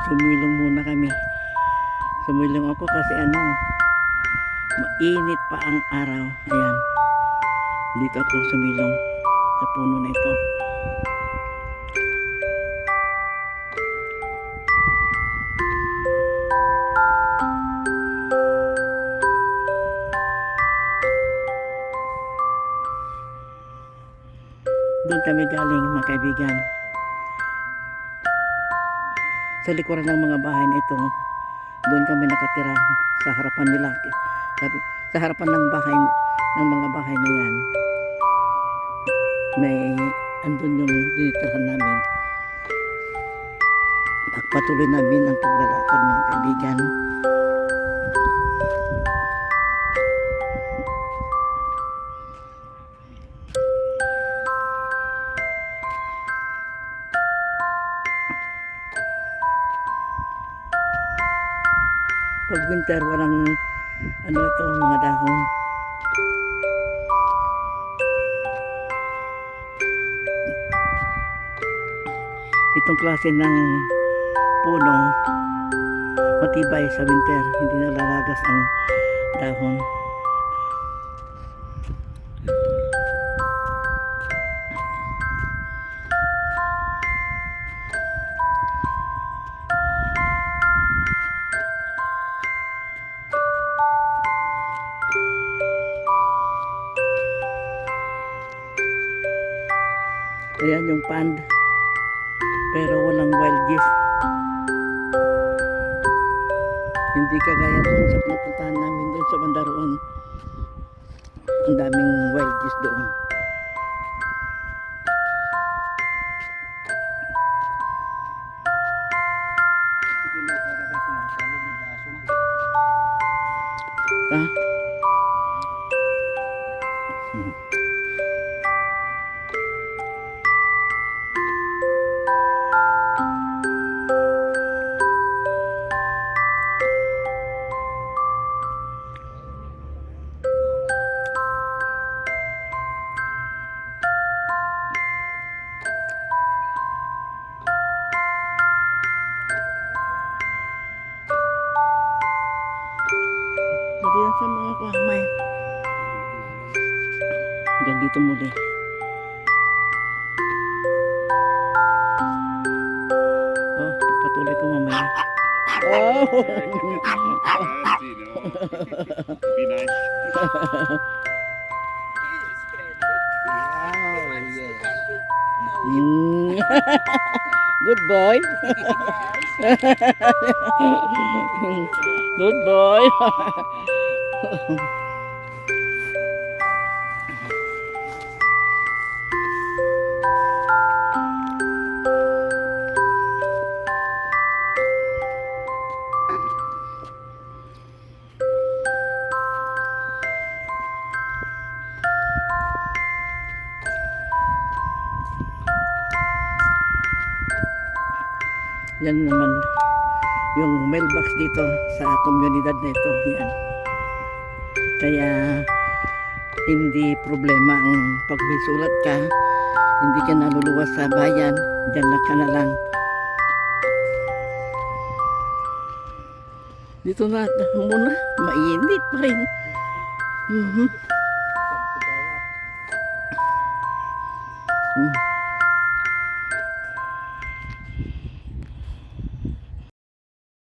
Sumilong muna kami. Sumilong ako kasi mainit pa ang araw. Ayan. Dito ako sumilong sa puno na ito. Doon kami galing, mga kaibigan. Sa likuran ng mga bahay na ito, doon kami nakatira sa harapan nila. Sa harapan ng mga bahay na yan, may andun yung dinitirahan namin. Pagpatuloy namin ang paglalakad, mga kaibigan. Pag winter, walang ito, mga dahon. Itong klase ng puno matibay sa winter, hindi nalalagas ang dahon. Ayan yung pond, pero walang wild geese. Hindi kagaya doon sa pinapuntahan namin doon sa Bandaroon. Ang daming wild geese doon. Ha? Madiyan sa mga kahamay. Hanggang dito muli. Oh, patuloy ko mamaya. Oh! Be nice. Good boy. Good boy. Yan naman yung mailbox dito sa komunidad na ito. Yan. Kaya hindi problema ang pag may sulat ka, hindi ka naluluwas sa bayan, dyan na ka na lang. Dito na muna, mainit pa rin. Mm-hmm.